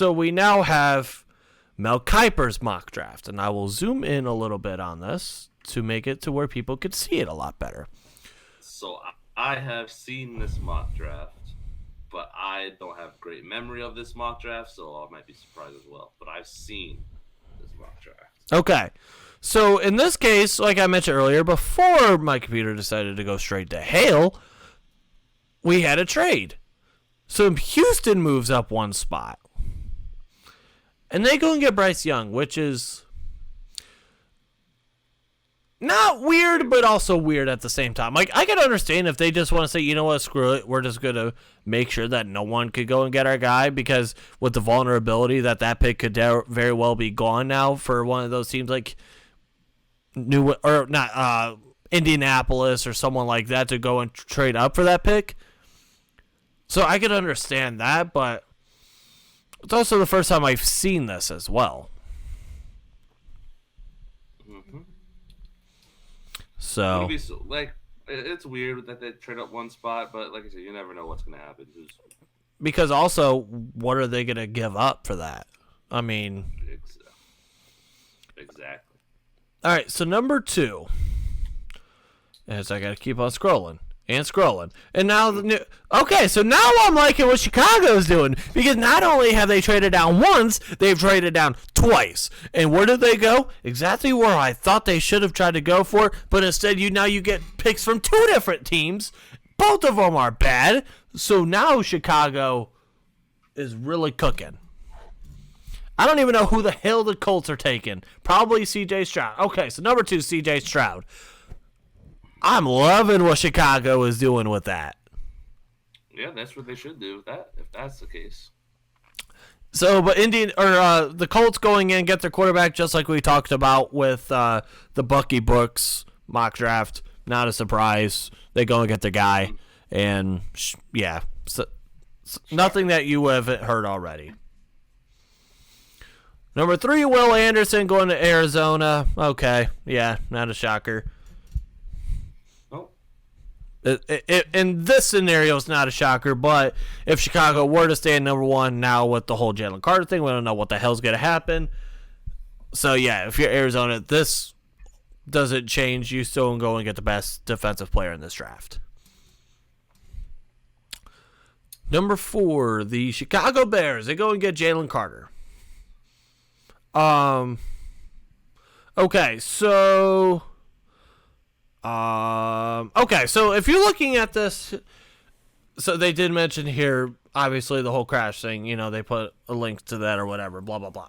so we now have Mel Kiper's mock draft, and I will zoom in a little bit on this to make it to where people could see it a lot better. So I have seen this mock draft, but I don't have great memory of this mock draft, so I might be surprised as well. But I've seen this mock draft. Okay. So in this case, like I mentioned earlier, before my computer decided to go straight to Hale, we had a trade. So Houston moves up one spot. And they go and get Bryce Young, which is not weird, but also weird at the same time. Like, I can understand if they just want to say, you know what, screw it. We're just going to make sure that no one could go and get our guy, because with the vulnerability that pick could very well be gone now for one of those teams like Indianapolis or someone like that to go and trade up for that pick. So I could understand that, but it's also the first time I've seen this as well. Mm-hmm. So, it's weird that they trade up one spot, but like I said, you never know what's going to happen. Because also, what are they going to give up for that? I mean, exactly. All right, so number 2. As I got to keep on scrolling. And now so now I'm liking what Chicago's doing, because not only have they traded down once, they've traded down twice. And where did they go? Exactly where I thought they should have tried to go for, but instead you get picks from 2 different teams. Both of them are bad. So now Chicago is really cooking. I don't even know who the hell the Colts are taking. Probably C.J. Stroud. Okay, so number 2, C.J. Stroud. I'm loving what Chicago is doing with that. Yeah, that's what they should do with that, if that's the case. So, but the Colts going in get their quarterback, just like we talked about with the Bucky Brooks mock draft. Not a surprise. They go and get their guy, and nothing that you haven't heard already. Number 3, Will Anderson going to Arizona. Okay, yeah, not a shocker. In this scenario, it's not a shocker, but if Chicago were to stay at number 1 now with the whole Jalen Carter thing, we don't know what the hell's going to happen. So, yeah, if you're Arizona, this doesn't change. You still go and get the best defensive player in this draft. Number 4, the Chicago Bears. They go and get Jalen Carter. Okay, so... so if you're looking at this, so they did mention here, obviously, the whole crash thing, they put a link to that or whatever, blah, blah, blah.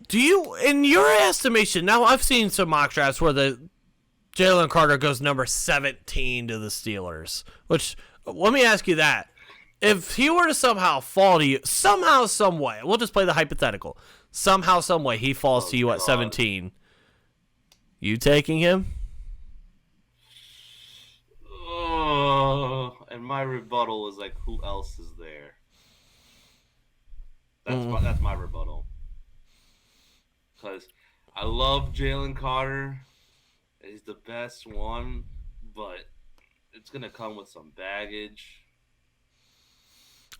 Do you, in your estimation, now I've seen some mock drafts where the Jalen Carter goes number 17 to the Steelers, which, let me ask you that. If he were to somehow fall to you, somehow, some way, we'll just play the hypothetical, somehow, some way, he falls to you at 17, you taking him? And my rebuttal is like, who else is there? That's my rebuttal. Because I love Jalen Carter. He's the best one, but it's going to come with some baggage.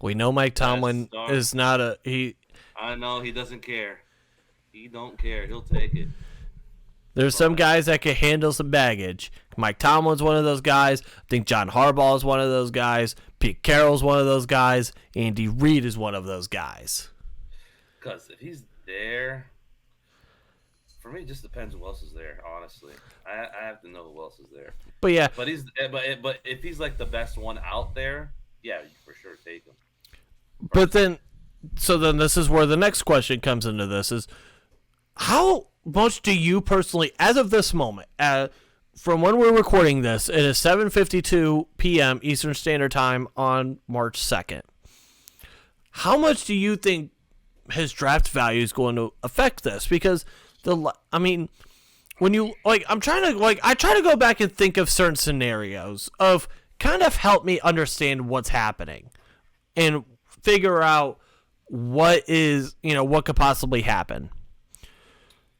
We know Mike Tomlin is not I know, he doesn't care. He don't care. He'll take it. There's some guys that can handle some baggage. Mike Tomlin's one of those guys. I think John Harbaugh is one of those guys. Pete Carroll's one of those guys. Andy Reid is one of those guys. Because if he's there, for me, it just depends who else is there, honestly. I have to know who else is there. But yeah. But if he's like the best one out there, yeah, you for sure take him. But then this is where the next question comes into this is, how much do you personally, as of this moment, from when we're recording this, it is 7:52 p.m. Eastern Standard Time on March 2nd. How much do you think his draft value is going to affect this? Because when you I try to go back and think of certain scenarios of kind of help me understand what's happening and figure out what could possibly happen.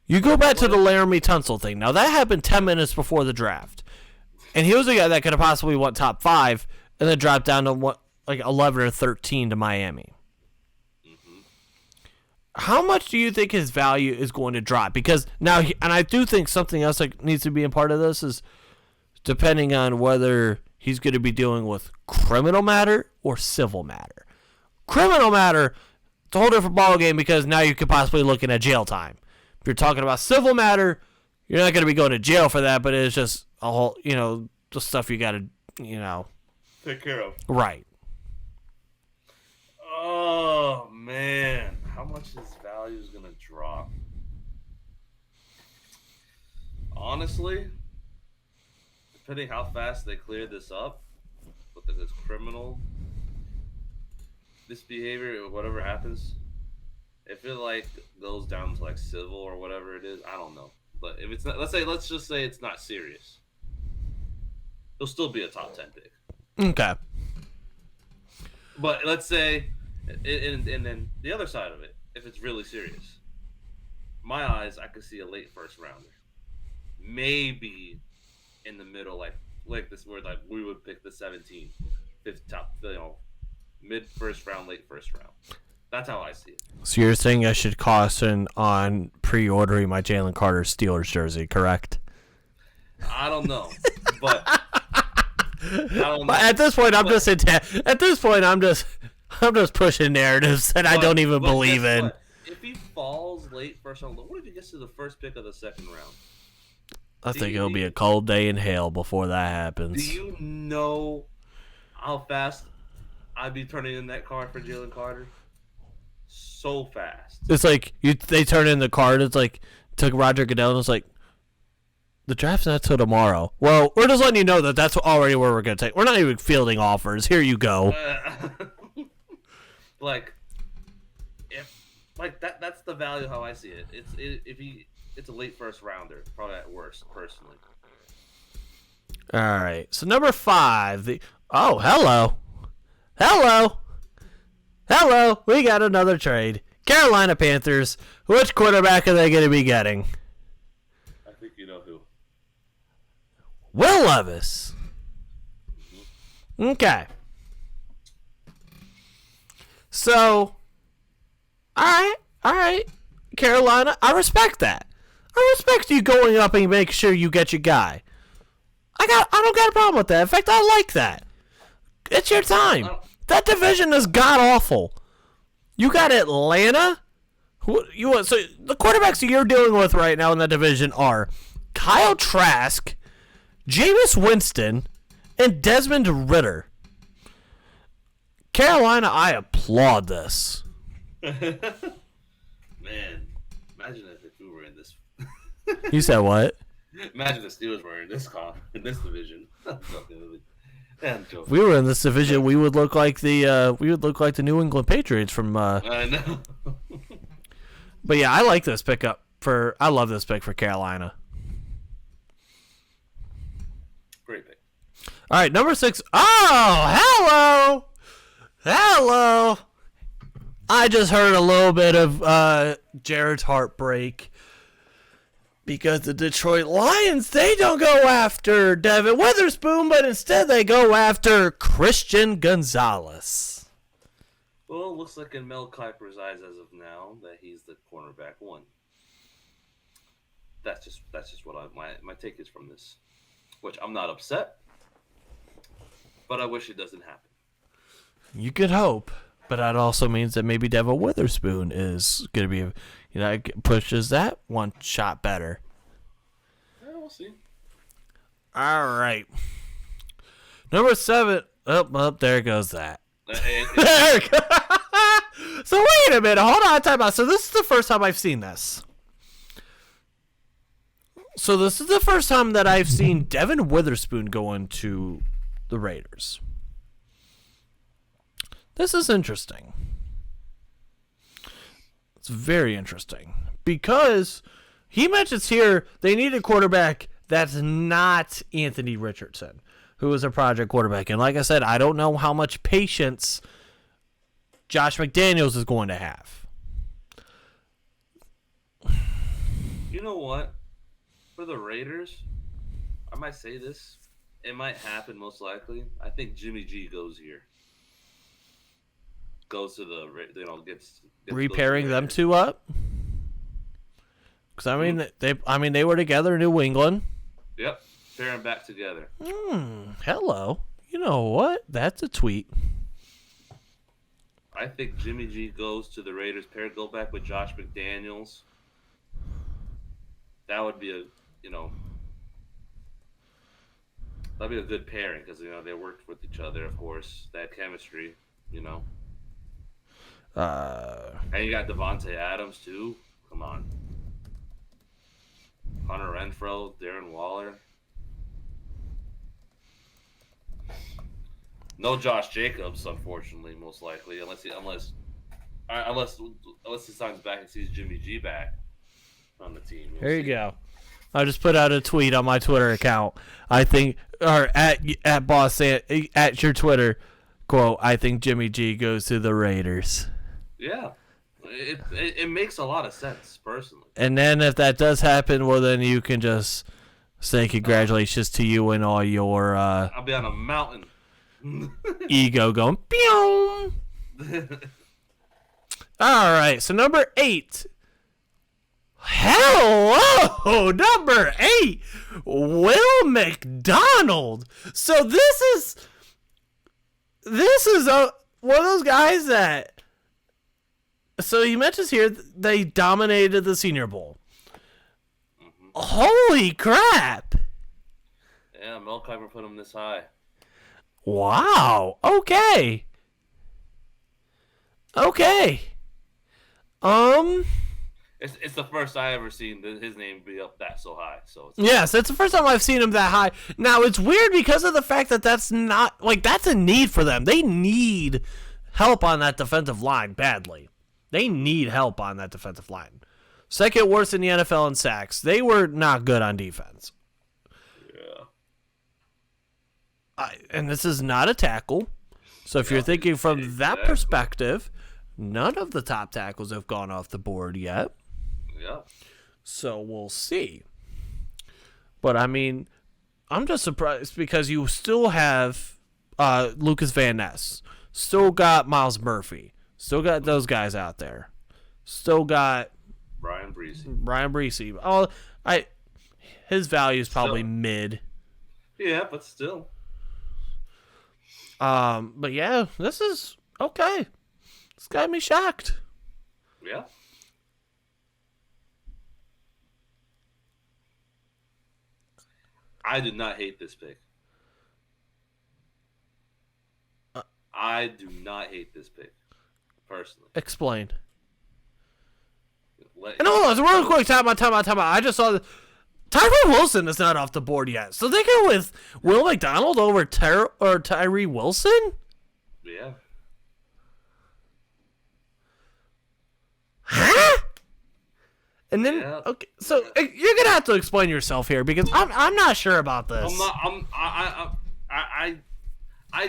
You go back to the Laramie Tunsil thing. Now, that happened 10 minutes before the draft. And he was a guy that could have possibly went top 5 and then dropped down to like 11 or 13 to Miami. How much do you think his value is going to drop? Because now, and I do think something else that needs to be a part of this is depending on whether he's going to be dealing with criminal matter or civil matter. Criminal matter, it's a whole different ballgame because now you could possibly looking at jail time. If you're talking about civil matter, you're not going to be going to jail for that, but it's just a whole, the stuff you got to, take care of. Right. Oh, man. How much his value is going to drop? Honestly, depending how fast they clear this up, with this criminal misbehavior or whatever happens, if it like goes down to like civil or whatever it is, I don't know. But if it's not, let's just say it's not serious, he'll still be a top 10 pick. Okay. But let's say, and then the other side of it, if it's really serious, my eyes, I could see a late first rounder, maybe in the middle, like this, where like we would pick the 17, fifth top, mid first round, late first round. That's how I see it. So you're saying I should caution on pre-ordering my Jalen Carter Steelers jersey, correct? I don't know, but At this point, I'm just pushing narratives that I don't even believe in. What? If he falls late first round, what if he gets to the first pick of the second round? I think it'll be a cold day in hell before that happens. Do you know how fast I'd be turning in that card for Jalen Carter? So fast. It's like they turn in the card. It's like took Roger Goodell and it's like the draft's not till tomorrow. Well, we're just letting you know that that's already where we're gonna take. We're not even fielding offers. Here you go. That's the value how I see it. It's a late first rounder, probably at worst, personally. All right. So number 5, hello. We got another trade. Carolina Panthers. Which quarterback are they going to be getting? I think you know who. Will Levis. Okay. So, all right, Carolina, I respect that. I respect you going up and make sure you get your guy. I don't got a problem with that. In fact, I like that. It's your time. That division is god awful. You got Atlanta. So the quarterbacks that you're dealing with right now in that division are Kyle Trask, Jameis Winston, and Desmond Ridder. Carolina, I applaud this. Man, imagine if we were in this. You said what? Imagine the Steelers were in this division. If we were in this division, we would look like the New England Patriots from. I know. But yeah, I like this pickup I love this pick for Carolina. Great pick. All right, number 6. Oh, hello. I just heard a little bit of Jared's heartbreak because the Detroit Lions, they don't go after Devin Witherspoon, but instead they go after Christian Gonzalez. Well, it looks like in Mel Kiper's eyes as of now that he's the cornerback 1. That's just what my take is from this, which I'm not upset, but I wish it doesn't happen. You could hope, but that also means that maybe Devin Witherspoon is going to be, pushes that one shot better. Yeah, we'll see. All right. Number 7. Oh, there goes that. So wait a minute. Hold on. Time out. So this is the first time I've seen this. So this is the first time that I've seen Devin Witherspoon go into the Raiders. This is interesting. It's very interesting because he mentions here they need a quarterback that's not Anthony Richardson, who is a project quarterback. And like I said, I don't know how much patience Josh McDaniels is going to have. You know what? For the Raiders, I might say this. It might happen most likely. I think Jimmy G goes here. goes to the gets repairing them two up. Because they were together in New England. Yep, pairing back together. Hello. You know what? That's a tweet. I think Jimmy G goes to the Raiders. Go back with Josh McDaniels. That would be that'd be a good pairing because they worked with each other. Of course, they had chemistry. And you got Devontae Adams too. Come on, Hunter Renfrow, Darren Waller. No Josh Jacobs, unfortunately, most likely, unless he signs back and sees Jimmy G back on the team. There you go. I just put out a tweet on my Twitter account. I think, or at boss at your Twitter quote. I think Jimmy G goes to the Raiders. Yeah, it makes a lot of sense personally. And then if that does happen, well, then you can just say congratulations to you and all your. I'll be on a mountain. Ego going pew. All right, so number 8. Hello, number 8, Will McDonald. So this is one of those guys that. So he mentions here they dominated the Senior Bowl. Mm-hmm. Holy crap! Yeah, Mel Kiper put him this high. Wow. Okay. It's the first I ever seen his name be up that so high. So yes, it's the first time I've seen him that high. Now it's weird because of the fact that that's not that's a need for them. They need help on that defensive line badly. They need help on that defensive line. Second worst in the NFL in sacks. They were not good on defense. And this is not a tackle. So if you're thinking from that perspective, none of the top tackles have gone off the board yet. Yeah. So we'll see. But, I'm just surprised because you still have Lucas Van Ness. Still got Miles Murphy. Still got those guys out there. Still got Brian Breesy. Oh, his value is probably mid. Yeah, but still. But yeah, this is okay. This got me shocked. Yeah. I did not hate this pick. I do not hate this pick, personally. Explain. And hold on, real quick, time out. I just saw Tyree Wilson is not off the board yet. So they go with Will McDonald over Tyree Wilson? Yeah. Huh? And then okay, so you're gonna have to explain yourself here because I'm not sure about this. I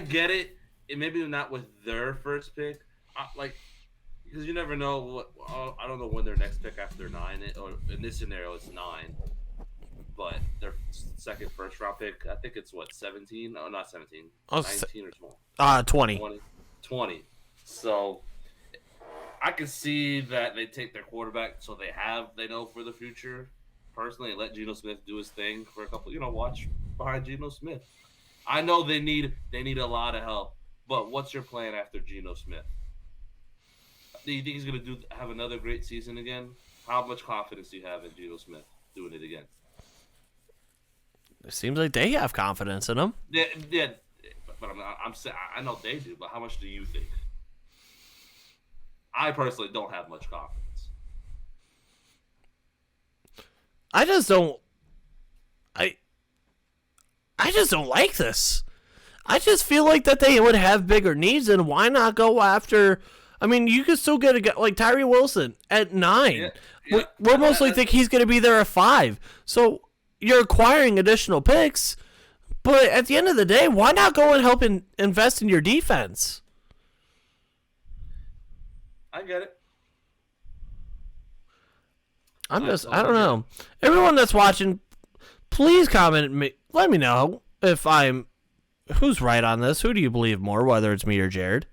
get it. It maybe not with their first pick, because you never know what. I don't know when their next pick after 9, or in this scenario it's 9, but their second first round pick, I think it's 17? No, not 17. 19 or 20. 20. So I can see that they take their quarterback, so they know for the future. Personally, let Geno Smith do his thing for a couple. Watch behind Geno Smith. I know they need a lot of help, but what's your plan after Geno Smith? Do you think he's gonna have another great season again? How much confidence do you have in Geno Smith doing it again? It seems like they have confidence in him. Yeah, but I'm saying I know they do, but how much do you think? I personally don't have much confidence. I just don't like this. I just feel like that they would have bigger needs, and why not go after? You could still get a guy like Tyree Wilson at 9. Yeah. We'll mostly think he's going to be there at 5. So you're acquiring additional picks, but at the end of the day, why not go and help invest in your defense? I get it. I don't know. Everyone that's watching, please comment. Let me know who's right on this. Who do you believe more, whether it's me or Jared?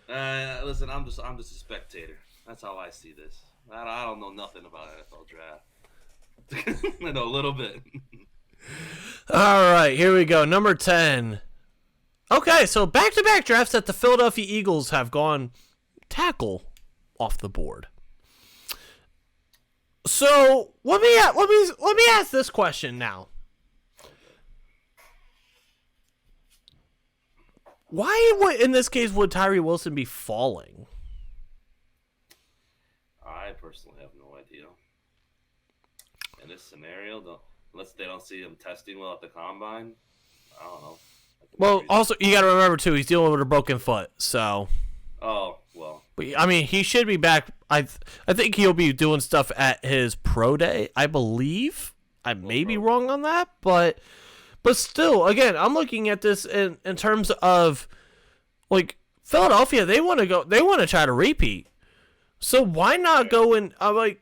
Listen, I'm just a spectator. That's how I see this. I don't know nothing about NFL draft. I know a little bit. All right, here we go. Number 10. Okay, so back-to-back drafts that the Philadelphia Eagles have gone tackle off the board. So let me ask this question now. Why in this case would Tyree Wilson be falling? I personally have no idea. In this scenario, unless they don't see him testing well at the combine, I don't know. Well, also you got to remember too, he's dealing with a broken foot, so. Oh well. But, I mean, he should be back. I think he'll be doing stuff at his pro day, I believe. I may be wrong on that, but still, again, I'm looking at this in terms of like Philadelphia. They want to try to repeat. So why not go and I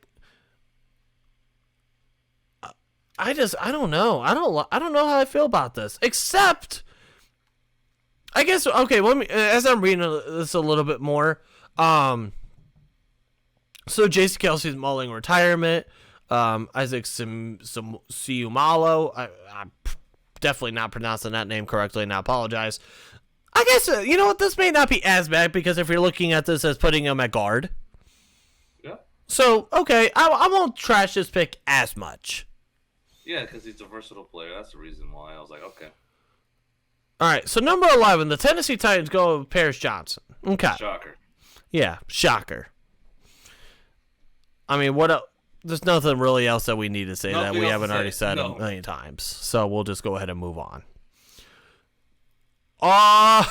don't know. I don't know how I feel about this. Except, I guess, okay. Let me, as I'm reading this a little bit more. So Jason Kelsey's mulling retirement. Isaac Siumalo. I'm definitely not pronouncing that name correctly, and I apologize. I guess, you know what? This may not be as bad because if you're looking at this as putting him at guard. Yeah. So, okay, I won't trash this pick as much. Yeah, because he's a versatile player. That's the reason why I was like, okay. All right, so number 11, the Tennessee Titans go with Paris Johnson. Okay. Shocker. Yeah, shocker. I mean, what else? There's nothing really else that we need to say that we haven't already said a million times. So we'll just go ahead and move on. Oh,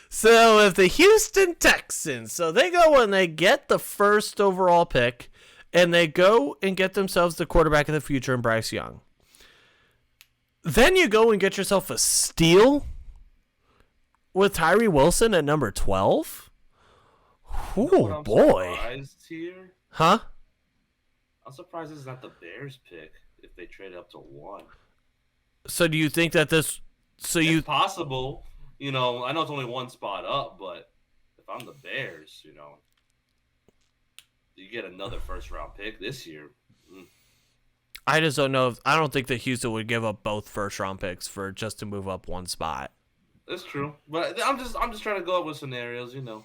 so if the Houston Texans, so they go and they get the first overall pick, and they go and get themselves the quarterback of the future in Bryce Young. Then you go and get yourself a steal with Tyree Wilson at number 12. Oh, boy. Surprised here? Huh? I'm surprised it's not the Bears pick if they trade up to 1. So do you think that this... So it's possible. You know, I know it's only one spot up, but if I'm the Bears, you know, you get another first-round pick this year. I just don't know. I don't think that Houston would give up both first-round picks for just to move up one spot. That's true. But I'm just trying to go up with scenarios, you know.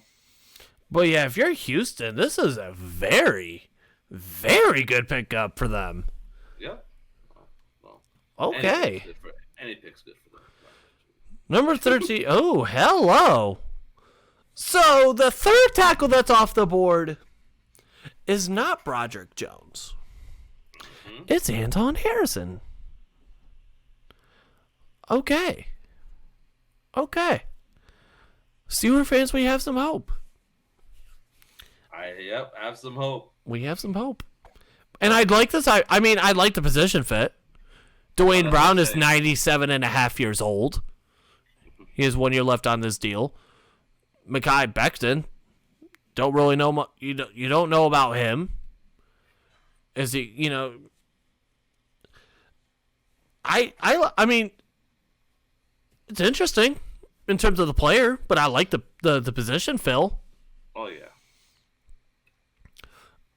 But yeah, if you're Houston, this is a very, very good pickup for them. Yeah. Well, okay. Any pick's good for them. Number 13. Oh, hello. So the third tackle that's off the board is not Broderick Jones. Mm-hmm. It's Anton Harrison. Okay. Steeler fans, we have some hope. Have some hope. We have some hope. And I'd like this. I mean, I'd like the position fit. Dwayne Brown is 97 and a half years old. He has 1 year left on this deal. Mekhi Becton, don't really know. You don't know about him. Is he? You know. I mean, it's interesting in terms of the player, but I like the position, Phil. Oh yeah.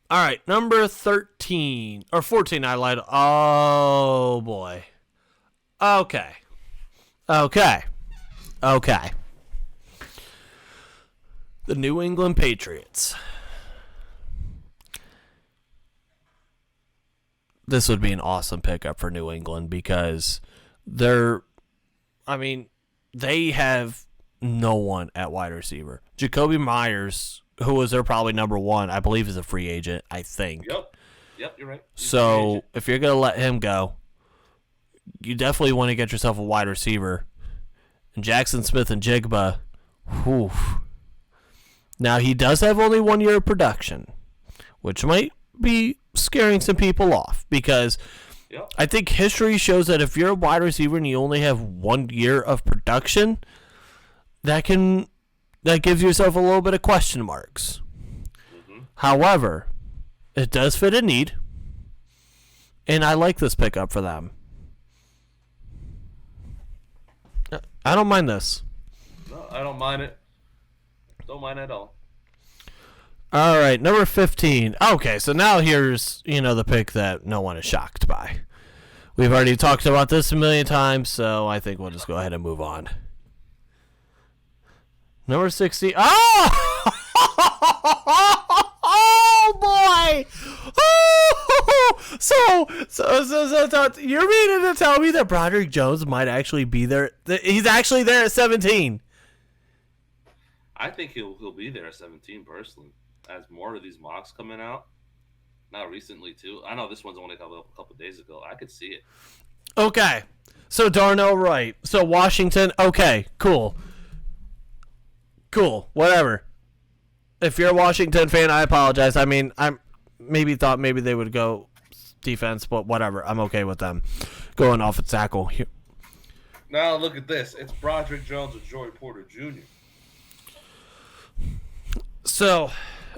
All right, number 13 or 14. I lied. Oh boy. Okay. The New England Patriots. This would be an awesome pickup for New England because they have no one at wide receiver. Jacoby Myers, who was their probably number 1, I believe is a free agent, I think. Yep, you're right. So if you're going to let him go, you definitely want to get yourself a wide receiver. And Jackson Smith and Jigba, whew. Now, he does have only 1 year of production, which might be scaring some people off because I think history shows that if you're a wide receiver and you only have 1 year of production, that gives yourself a little bit of question marks. Mm-hmm. However, it does fit a need, and I like this pickup for them. I don't mind this. No, I don't mind it. Don't mind at all. All right, number 15. Okay, so now here's, the pick that no one is shocked by. We've already talked about this a million times, so I think we'll just go ahead and move on. Number 60. Oh! Oh, boy! Oh! So, you're meaning to tell me that Broderick Jones might actually be there? He's actually there at 17. I think he'll be there at 17 personally. As more of these mocks coming out, not recently too. I know this one's only a couple days ago. I could see it. Okay, so Darnell Wright. So Washington. Okay, cool, whatever. If you're a Washington fan, I apologize. I mean, I'm thought maybe they would go defense, but whatever. I'm okay with them going off at tackle here. Now look at this. It's Broderick Jones and Joey Porter Jr. So,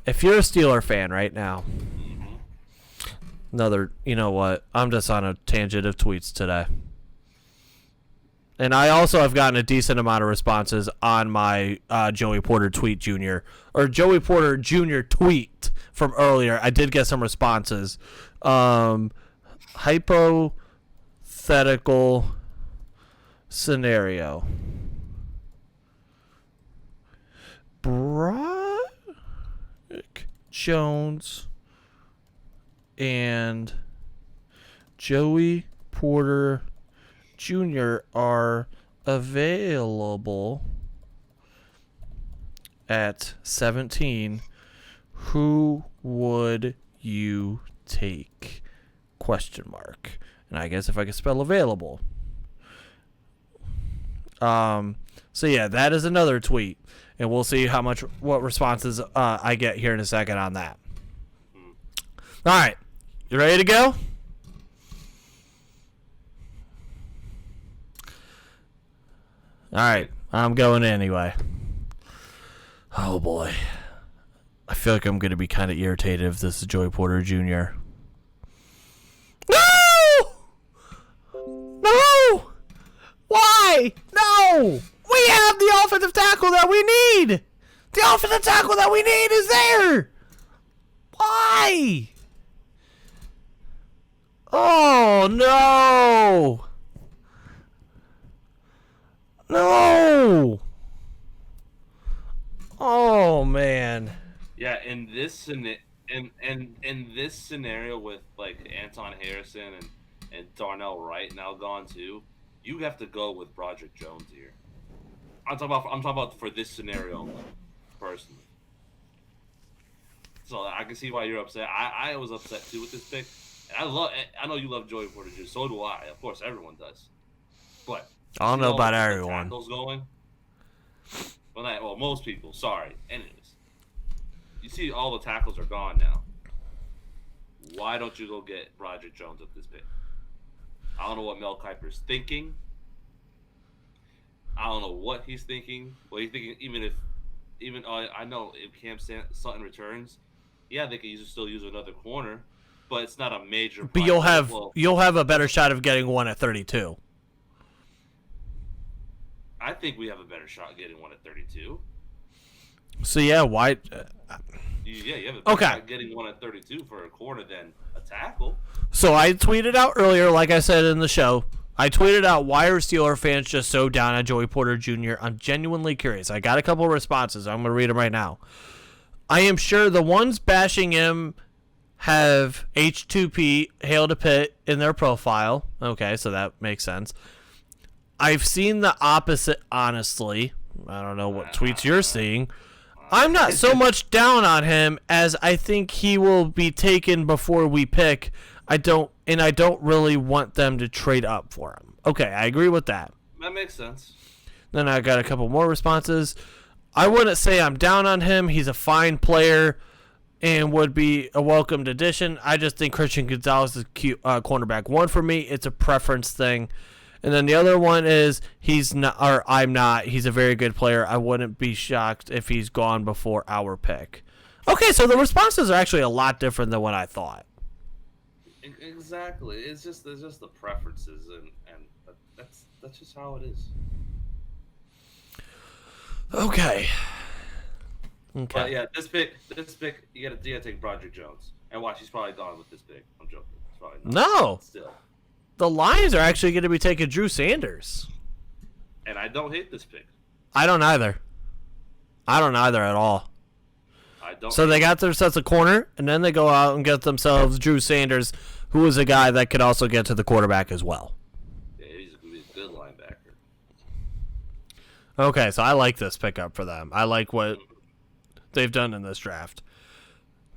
if you're a Steeler fan right now, you know what? I'm just on a tangent of tweets today. And I also have gotten a decent amount of responses on my Joey Porter Joey Porter Jr. tweet from earlier. I did get some responses. Hypothetical scenario. Broderick Jones and Joey Porter Jr. are available at 17. Who would you take? Question mark. And I guess if I could spell available. So yeah, that is another tweet. And we'll see what responses I get here in a second on that. All right. You ready to go? All right. I'm going anyway. Oh, boy. I feel like I'm going to be kind of irritated if this is Joey Porter Jr. No! No! Why? No! We have the offensive tackle that we need! The offensive tackle that we need is there! Why? Oh, no! No! Oh, man. Yeah, in this scenario with like Anton Harrison and Darnell Wright now gone too, you have to go with Broderick Jones here. I'm talking about for this scenario personally. So I can see why you're upset. I was upset too with this pick. And I know you love Joey Porter Jr. So do I. Of course, everyone does. But I don't know about everyone. Tackles going. Well, most people. Sorry. Anyways, you see, all the tackles are gone now. Why don't you go get Broderick Jones with this pick? I don't know what Mel Kiper's thinking. I don't know what he's thinking. Well, he's thinking I know if Cam Sutton returns, yeah, they can still use another corner, but it's not a major. But you'll have a better shot of getting one at 32. I think we have a better shot getting one at 32. So yeah, why? Yeah, you have a better shot getting one at 32 for a corner than a tackle. So I tweeted out earlier, like I said in the show, I tweeted out, why are Steeler fans just so down on Joey Porter Jr.? I'm genuinely curious. I got a couple of responses. I'm going to read them right now. I am sure the ones bashing him have H2P, Hail to Pitt, in their profile. Okay, so that makes sense. I've seen the opposite, honestly. I don't know what tweets you're seeing. I'm not so much down on him as I think he will be taken before we pick. I don't really want them to trade up for him. Okay, I agree with that. That makes sense. Then I got a couple more responses. I wouldn't say I'm down on him. He's a fine player and would be a welcomed addition. I just think Christian Gonzalez is cornerback one for me. It's a preference thing. And then the other one is I'm not. He's a very good player. I wouldn't be shocked if he's gone before our pick. Okay, so the responses are actually a lot different than what I thought. Exactly. There's just the preferences, and that's just how it is. Okay. But yeah, this pick, you gotta take Broderick Jones. And watch, he's probably gone with this pick. I'm joking. It's probably not. No. Still. The Lions are actually going to be taking Drew Sanders. And I don't hate this pick. I don't either. I don't either at all. I don't. So they got themselves a corner, and then they go out and get themselves Drew Sanders, who is a guy that could also get to the quarterback as well. Yeah, he's going to be a good linebacker. Okay, so I like this pickup for them. I like what they've done in this draft.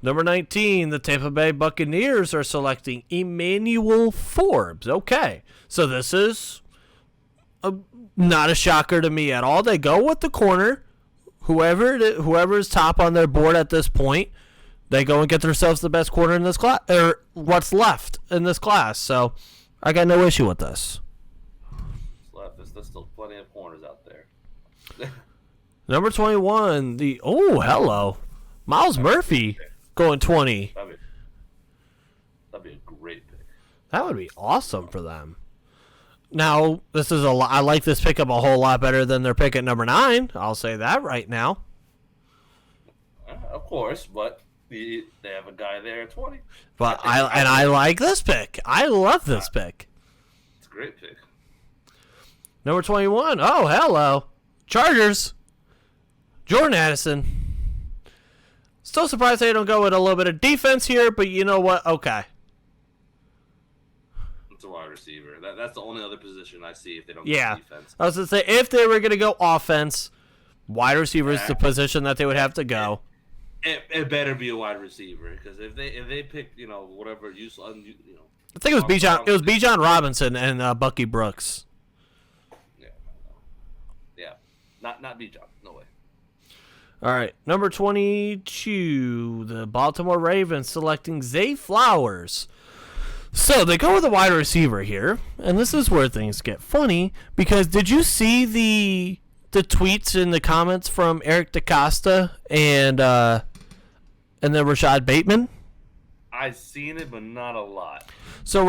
Number 19, the Tampa Bay Buccaneers are selecting Emmanuel Forbes. Okay, so this is not a shocker to me at all. They go with the corner, whoever is top on their board at this point. They go and get themselves the best corner in this class, or what's left in this class. So I got no issue with this. There's still plenty of corners out there. Number 21, hello, Miles Murphy. Going 20. That'd be a great pick. That would be awesome for them. Now, this is I like this pickup a whole lot better than their pick at number 9. I'll say that right now. Of course, but they have a guy there at 20. But I like this pick. I love this pick. It's a great pick. Number 21. Oh, hello. Chargers. Jordan Addison. Still surprised they don't go with a little bit of defense here, but you know what? Okay. It's a wide receiver. That's the only other position I see if they don't go defense. I was going to say, if they were going to go offense, wide receiver is the position that they would have to go. It better be a wide receiver, because if they pick, whatever I think it was Bijan. It was Bijan Robinson and Bucky Brooks. Yeah, not Bijan. No way. All right, number 22, the Baltimore Ravens selecting Zay Flowers. So they go with a wide receiver here, and this is where things get funny, because did you see the tweets and the comments from Eric DeCosta and then Rashad Bateman? I've seen it, but not a lot. I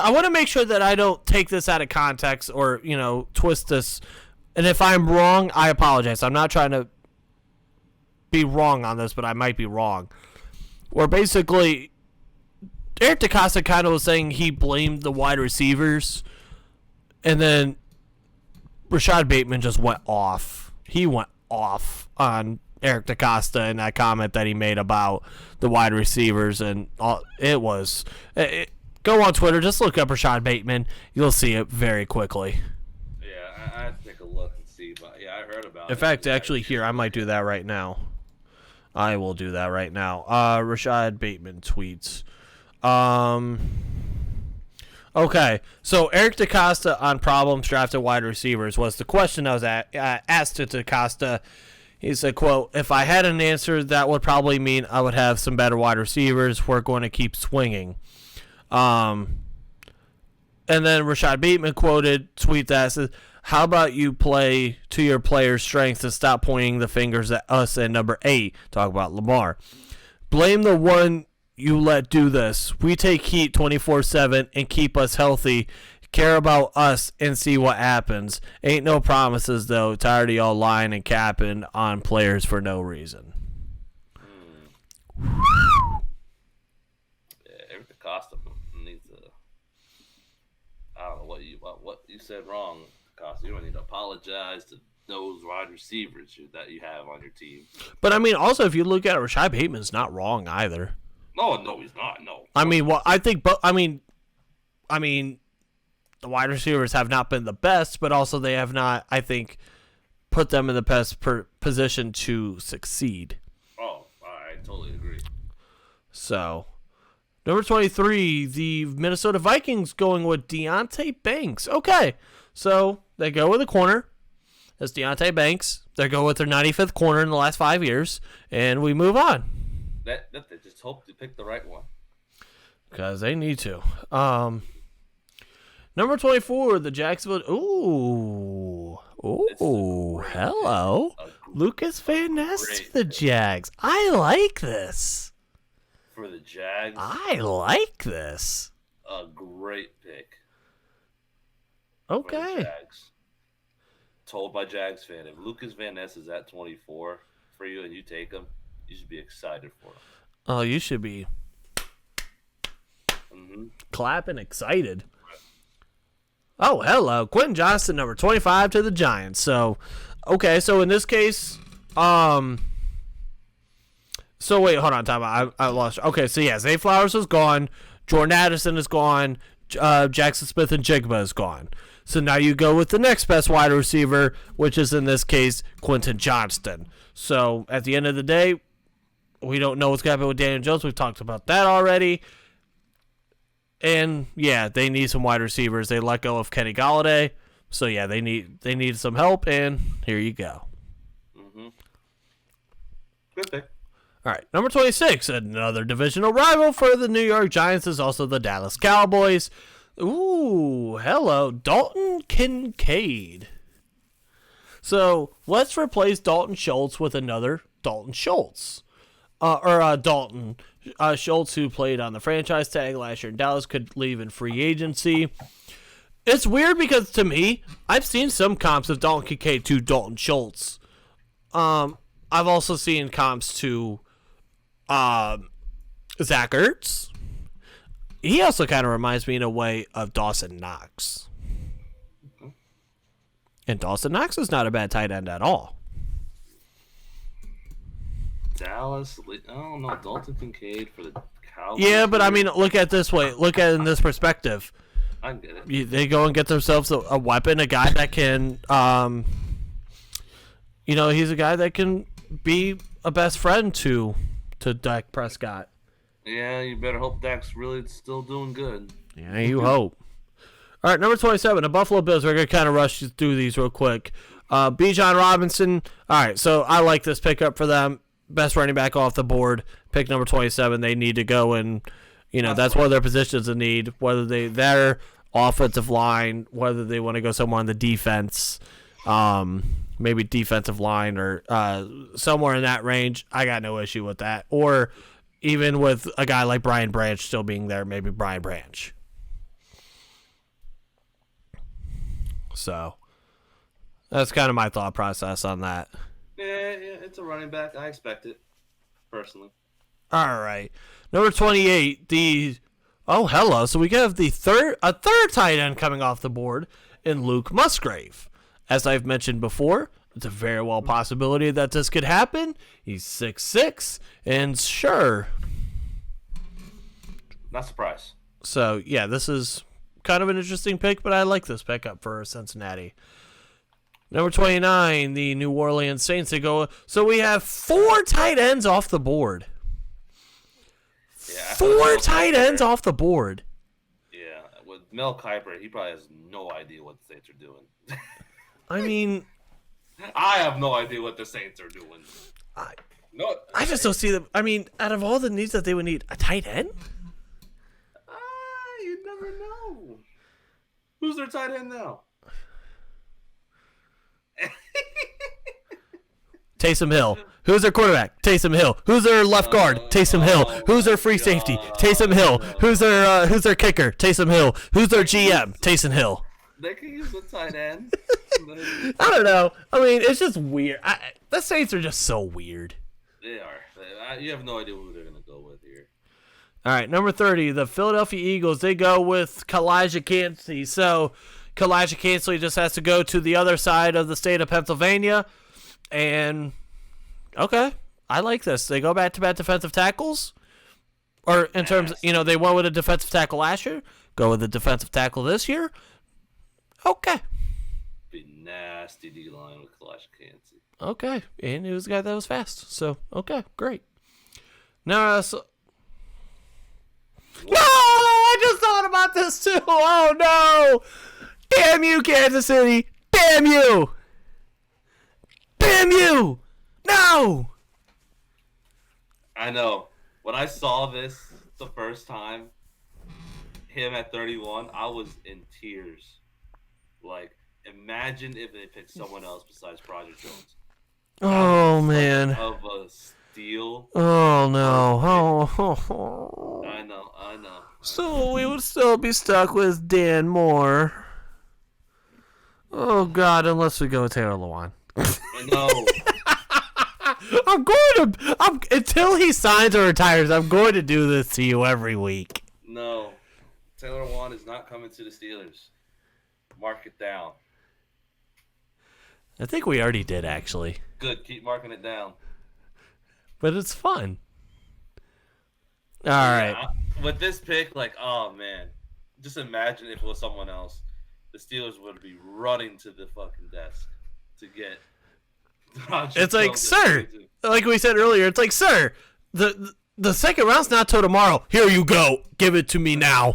want to make sure that I don't take this out of context or twist this. And if I'm wrong, I apologize. I'm not trying to be wrong on this, but I might be wrong. Where basically, Eric DeCosta kind of was saying he blamed the wide receivers, and then Rashad Bateman just went off. He went off on Eric DeCosta in that comment that he made about the wide receivers, and it was... go on Twitter, just look up Rashad Bateman. You'll see it very quickly. Yeah, I have to take a look and see, but yeah, I heard about it. In fact, actually here, I might do that right now. I will do that right now. Rashad Bateman tweets. Okay, so Eric DeCosta on problems drafted wide receivers was the question I was asked to DeCosta. He said, quote, "If I had an answer, that would probably mean I would have some better wide receivers. We're going to keep swinging." And then Rashad Bateman tweet that says, "How about you play to your players' strengths and stop pointing the fingers at us at number 8. Talk about Lamar. Blame the one you let do this. We take heat 24/7 and keep us healthy. Care about us and see what happens. Ain't no promises, though. Tired of y'all lying and capping on players for no reason." Yeah, Eric DeCosta needs to... I don't know what you said wrong, DeCosta. You don't need to apologize to those wide receivers that you have on your team. But, I mean, also, if you look at it, Rashad Bateman's not wrong either. No, he's not. No. I mean, I think, but I mean, the wide receivers have not been the best, but also they have not, I think, put them in the best position to succeed. Oh, I totally agree. So, number 23, the Minnesota Vikings going with Deonte Banks. Okay, so they go with a corner. That's Deonte Banks. They go with their 95th corner in the last 5 years, and we move on. They just hope to pick the right one. Because they need to. Number 24, the Jacksonville... Ooh, hello. Lucas Van Ness to the Jags. I like this. For the Jags? I like this. A great pick. Okay. Jags. told my Jags fan, if Lucas Van Ness is at 24 for you and you take him, you should be excited for him. Oh, you should be clapping excited. Oh, hello. Quentin Johnston, number 25 to the Giants. So, okay, so in this case, so wait, hold on, time out. I lost. Okay, so yeah, Zay Flowers is gone. Jordan Addison is gone. Jackson Smith and Jigba is gone. So now you go with the next best wide receiver, which is in this case Quentin Johnston. So at the end of the day, we don't know what's going to happen with Daniel Jones. We've talked about that already. And yeah, they need some wide receivers. They let go of Kenny Golladay. So yeah, they need some help, and here you go. Good thing. All right, number 26, another divisional rival for the New York Giants is also the Dallas Cowboys. Ooh, hello, Dalton Kincaid. So let's replace Dalton Schultz with another Dalton Schultz. Dalton Schultz, who played on the franchise tag last year in Dallas, could leave in free agency. It's weird because, to me, I've seen some comps of Dalton Kincaid to Dalton Schultz. I've also seen comps to Zach Ertz. He also kind of reminds me in a way of Dawson Knox. And Dawson Knox is not a bad tight end at all. Dallas, I don't know, Dalton Kincaid for the Cowboys. Yeah, but I mean, look at it this way. Look at it in this perspective. I get it. They go and get themselves a weapon, a guy that can, he's a guy that can be a best friend to Dak Prescott. Yeah, you better hope Dak's really still doing good. Yeah, you hope. All right, number 27, the Buffalo Bills. We're going to kind of rush through these real quick. Bijan Robinson. All right, so I like this pickup for them. Best running back off the board. Pick number 27. They need to go and, that's one of their positions of need, whether their offensive line, whether they want to go somewhere on the defense, maybe defensive line or somewhere in that range. I got no issue with that. Or even with a guy like Brian Branch still being there, maybe Brian Branch. So that's kind of my thought process on that. Yeah, it's a running back. I expect it, personally. All right. Number 28, hello. So we have a third tight end coming off the board in Luke Musgrave. As I've mentioned before, it's a very well possibility that this could happen. He's 6'6", and sure. Not surprised. So, yeah, this is kind of an interesting pick, but I like this pickup for Cincinnati. Number 29, the New Orleans Saints. So we have 4 tight ends off the board. Yeah, 4 tight ends off the board. Yeah, with Mel Kiper, he probably has no idea what the Saints are doing. I mean, I have no idea what the Saints are doing. I just don't see them. I mean, out of all the needs that they would need, a tight end? You never know. Who's their tight end now? Taysom Hill. Who's their quarterback? Taysom Hill. Who's their left guard? Taysom Hill. Who's their free safety? Taysom Hill. Who's their kicker? Taysom Hill. Who's their GM? Taysom Hill. They can use the tight end. I don't know. I mean, it's just weird. The Saints are just so weird. They are. You have no idea who they're going to go with here. All right, number 30, the Philadelphia Eagles. They go with Kalijah Kancey. So Kalijah Kancey just has to go to the other side of the state of Pennsylvania. And, okay, I like this. They go back-to-back defensive tackles. Or in terms, they went with a defensive tackle last year. Go with a defensive tackle this year. Okay. Be nasty D-line with Kalijah Kancey. Okay, and it was a guy that was fast. So, okay, great. Now, no, I just thought about this too. Oh, no. Damn you, Kansas City. Damn you. Damn you. No. I know. When I saw this the first time, him at 31, I was in tears. Like, imagine if they picked someone else besides Project Jones. Oh, man. Of a steal. Oh, no. Oh. I know. So we would still be stuck with Dan Moore. Oh God, unless we go with Taylor Lewan. No. Until he signs or retires, I'm going to do this to you every week. No. Taylor Lewan is not coming to the Steelers. Mark it down. I think we already did, actually. Good. Keep marking it down. But it's fun. All right. With this pick, like, oh, man. Just imagine if it was someone else. The Steelers would be running to the fucking desk to get. It's like, sir, like we said earlier, it's like, sir, the second round's not till tomorrow. Here you go. Give it to me now.